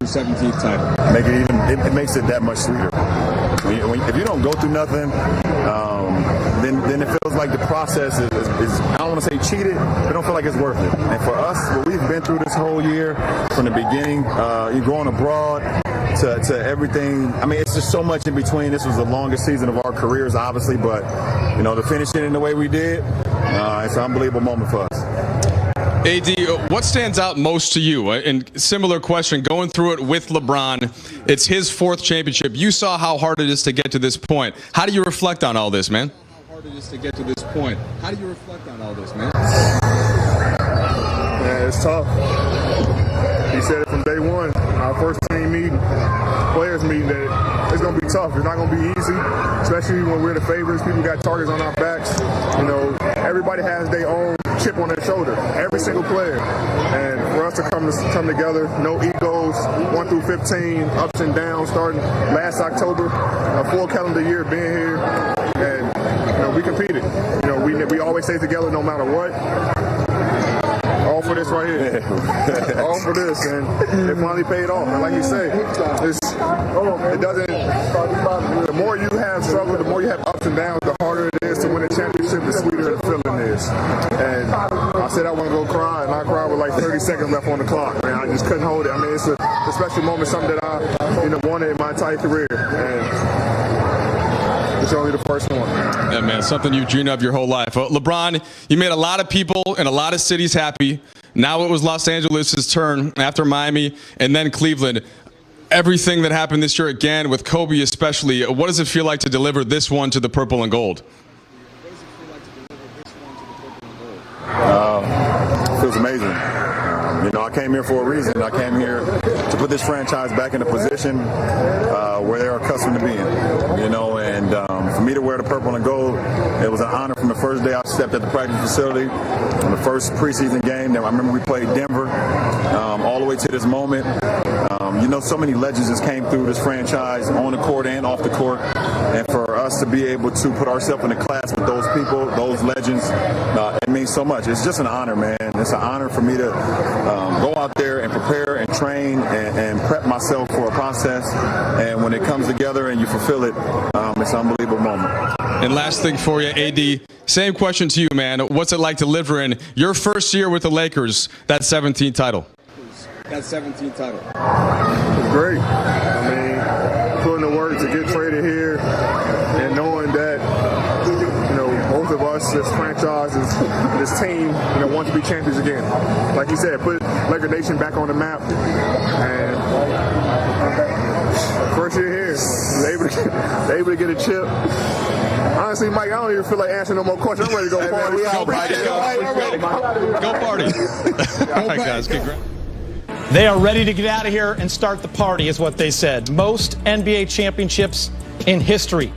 your 17th title? It makes it that much sweeter. If you don't go through nothing, then it feels like the process is I don't want to say cheated, but I don't feel like it's worth it. And for us, what we've been through this whole year, from the beginning, you're going abroad to everything. I mean, it's just so much in between. This was the longest season of our careers, obviously, but to finish it in the way we did, it's an unbelievable moment for us. AD, what stands out most to you? And similar question, going through it with LeBron, it's his 4th championship. You saw how hard it is to get to this point. How do you reflect on all this, man? How hard it is to get to this point. How do you reflect on all this, man? Yeah, it's tough. He said it from day one. Our first team meeting, players meeting, that it's going to be tough. It's not going to be easy, especially when we're the favorites. People got targets on our backs. Everybody has their own chip on their shoulder, every single player. And for us to come together, no egos, 1 through 15, ups and downs, starting last October, a full calendar year being here, and we competed. We always stay together no matter what. All for this right here. All for this, and it finally paid off. And like you say, the more you have struggle, the more you have ups and downs, the harder it is to win a championship, the sweeter the feeling is. And I said I want to go cry, and I cried with like 30 seconds left on the clock, man. I just couldn't hold it. I mean, it's a special moment, something that I wanted in my entire career. And it's only the first one. Yeah, man, something you've dreamed of your whole life. LeBron, you made a lot of people in a lot of cities happy. Now it was Los Angeles' turn after Miami and then Cleveland. Everything that happened this year again with Kobe especially, what does it feel like to deliver this one to the purple and gold? It feels amazing. I came here for a reason. I came here to put this franchise back in a position where they're accustomed to being. And for me to wear the purple and gold, it was an honor from the first day I stepped at the practice facility. On the first preseason game, I remember we played Denver, all the way to this moment. So many legends just came through this franchise on the court and off the court. And for us to be able to put ourselves in a class with those people, those legends, it means so much. It's just an honor, man. It's an honor for me to go out there and prepare and train and prep myself for a process. And when it comes together and you fulfill it, it's an unbelievable moment. And last thing for you, AD, same question to you, man. What's it like delivering your first year with the Lakers, that 17th title? That 17th title. It's great. I mean, putting the work to get traded here and knowing that, both of us, this franchise, this team, want to be champions again. Like you said, put Laker Nation back on the map. And first year here, able to get a chip. Honestly, Mike, I don't even feel like answering no more questions. I'm ready to go party. Go party. All right, guys, congrats. They are ready to get out of here and start the party, is what they said. Most NBA championships in history.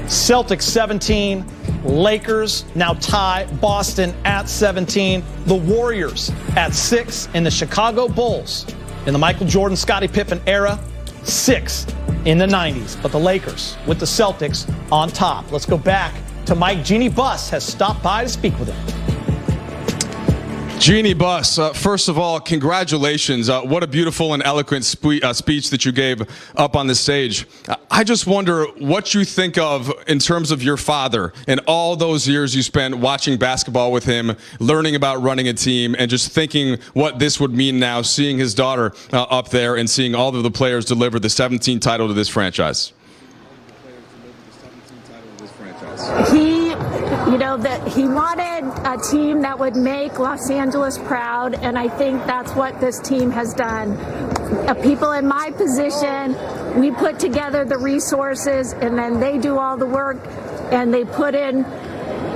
Celtics 17, Lakers now tie Boston at 17, the Warriors at 6, and the Chicago Bulls in the Michael Jordan, Scottie Pippen era, 6 in the 90s. But the Lakers with the Celtics on top. Let's go back to Mike. Jeannie Buss has stopped by to speak with him. Jeannie Buss, first of all, congratulations. What a beautiful and eloquent speech that you gave up on the stage. I just wonder what you think of in terms of your father and all those years you spent watching basketball with him, learning about running a team, and just thinking what this would mean now, seeing his daughter up there and seeing all of the players deliver the 17th title to this franchise. He wanted a team that would make Los Angeles proud, and I think that's what this team has done. People in my position, we put together the resources, and then they do all the work, and they put in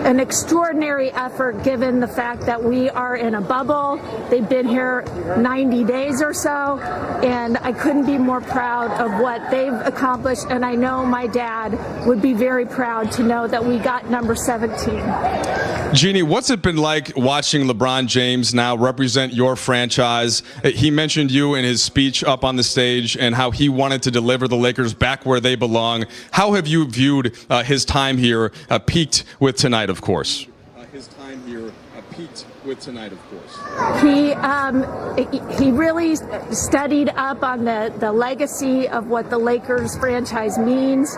an extraordinary effort given the fact that we are in a bubble. They've been here 90 days or so, and I couldn't be more proud of what they've accomplished, and I know my dad would be very proud to know that we got number 17. Jeannie, what's it been like watching LeBron James now represent your franchise? He mentioned you in his speech up on the stage and how he wanted to deliver the Lakers back where they belong. How have you viewed his time here, peaked with tonight, of course? His time here peaked with tonight, of course. He really studied up on the legacy of what the Lakers franchise means.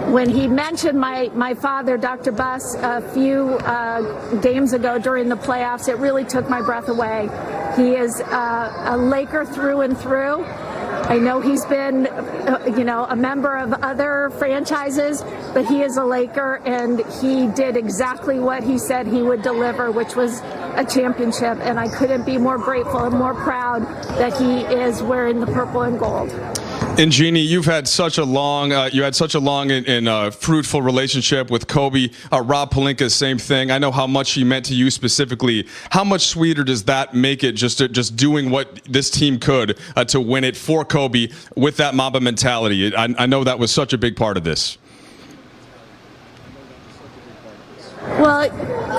When he mentioned my father, Dr. Buss, a few games ago during the playoffs, it really took my breath away. He is a Laker through and through. I know he's been, a member of other franchises, but he is a Laker, and he did exactly what he said he would deliver, which was a championship. And I couldn't be more grateful and more proud that he is wearing the purple and gold. And Jeannie, you've had such a long, and fruitful relationship with Kobe. Rob Pelinka, same thing. I know how much he meant to you specifically. How much sweeter does that make it, just doing what this team could to win it for Kobe with that Mamba mentality? I know that was such a big part of this. Well,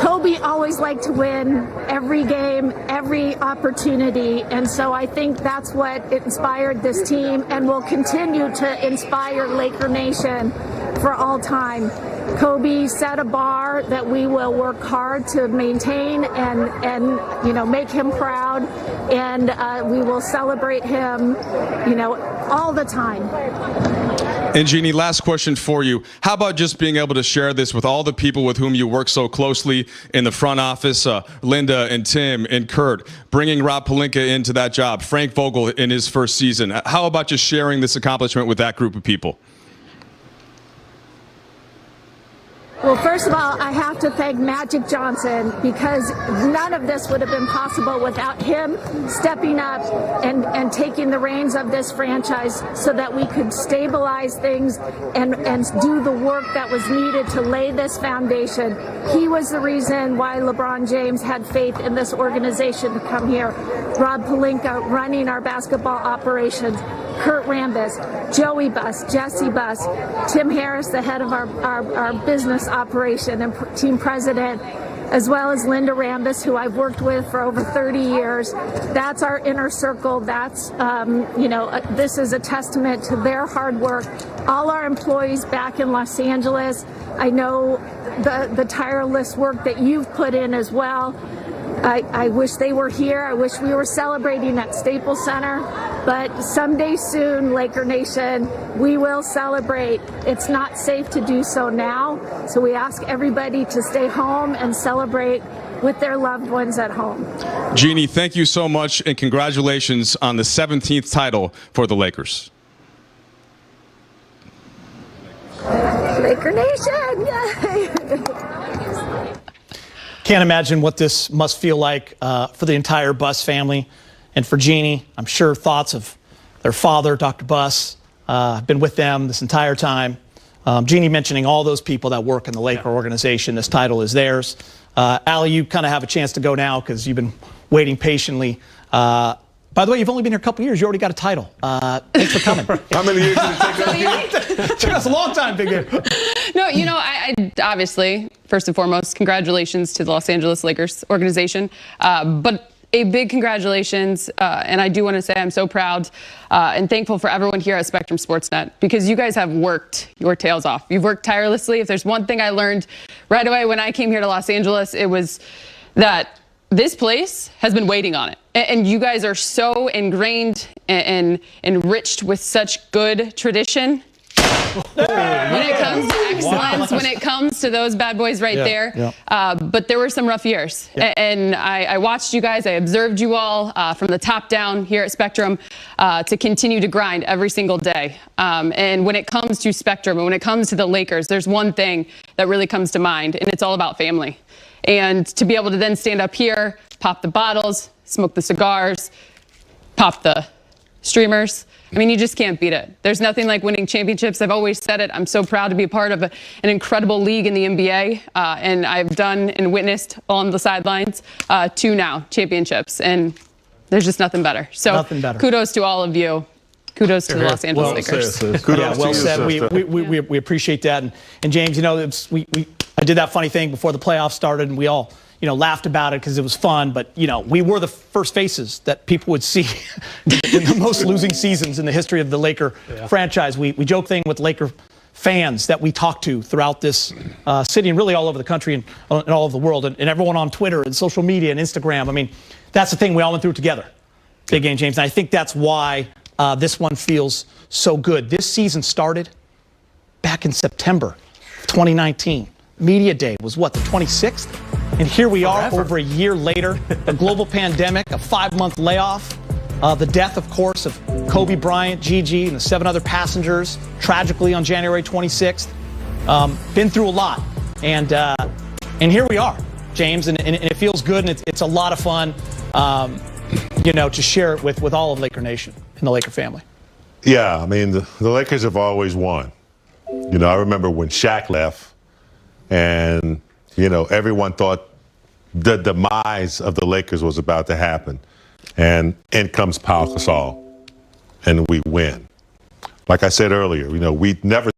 Kobe always liked to win every game, every opportunity, and so I think that's what inspired this team and will continue to inspire Laker Nation for all time. Kobe set a bar that we will work hard to maintain and make him proud, and we will celebrate him, all the time. And Jeannie, last question for you. How about just being able to share this with all the people with whom you work so closely in the front office, Linda and Tim and Kurt, bringing Rob Pelinka into that job, Frank Vogel in his first season. How about just sharing this accomplishment with that group of people? Well, first of all, I have to thank Magic Johnson, because none of this would have been possible without him stepping up and taking the reins of this franchise so that we could stabilize things and do the work that was needed to lay this foundation. He was the reason why LeBron James had faith in this organization to come here. Rob Pelinka running our basketball operations, Kurt Rambis, Joey Buss, Jesse Buss, Tim Harris, the head of our business operation and team president, as well as Linda Rambis, who I've worked with for over 30 years. That's our inner circle. That's, this is a testament to their hard work. All our employees back in Los Angeles, I know the tireless work that you've put in as well. I wish they were here. I wish we were celebrating at Staples Center. But someday soon, Laker Nation, we will celebrate. It's not safe to do so now. So we ask everybody to stay home and celebrate with their loved ones at home. Jeannie, thank you so much, and congratulations on the 17th title for the Lakers. Laker Nation! Yay! Can't imagine what this must feel like for the entire Buss family. And for Jeannie, I'm sure thoughts of their father, Dr. Buss, have been with them this entire time. Jeannie mentioning all those people that work in the Laker organization. This title is theirs. Allie, you kind of have a chance to go now because you've been waiting patiently. By the way, you've only been here a couple years. You already got a title. Thanks for coming. How many years did it take us? It took us a long time, big man. No, I obviously, first and foremost, congratulations to the Los Angeles Lakers organization. But a big congratulations, and I do want to say I'm so proud and thankful for everyone here at Spectrum Sportsnet, because you guys have worked your tails off. You've worked tirelessly. If there's one thing I learned right away when I came here to Los Angeles, it was that this place has been waiting on it. And you guys are so ingrained and enriched with such good tradition. When it comes to excellence, when it comes to those bad boys right there. But there were some rough years. And I watched you guys, I observed you all from the top down here at Spectrum to continue to grind every single day. And when it comes to Spectrum and when it comes to the Lakers, there's one thing that really comes to mind, and it's all about family. And to be able to then stand up here, pop the bottles, smoke the cigars, pop the streamers. I mean, you just can't beat it. There's nothing like winning championships. I've always said it. I'm so proud to be a part of an incredible league in the NBA. And I've done and witnessed on the sidelines 2 now championships. And there's just nothing better. So Nothing better. Kudos to all of you. Kudos to the Los Angeles Lakers. Kudos Well to said. you, sister. We appreciate that. And James, I did that funny thing before the playoffs started, and we all, laughed about it because it was fun. But, we were the first faces that people would see in the most losing seasons in the history of the Laker franchise. We joke thing with Laker fans that we talk to throughout this city and really all over the country and all over the world, and everyone on Twitter and social media and Instagram. I mean, that's the thing. We all went through it together. Big game, James. And I think that's why this one feels so good. This season started back in September 2019. Media Day was what, the 26th? And here we are over a year later, a global pandemic, a 5-month layoff, the death, of course, of Kobe Bryant, Gigi, and the 7 other passengers, tragically on January 26th. Been through a lot. And here we are, James, and it feels good, and it's a lot of fun, to share it with all of Laker Nation and the Laker family. Yeah, I mean, the Lakers have always won. I remember when Shaq left, and, everyone thought the demise of the Lakers was about to happen. And in comes Pau Gasol, and we win. Like I said earlier, we never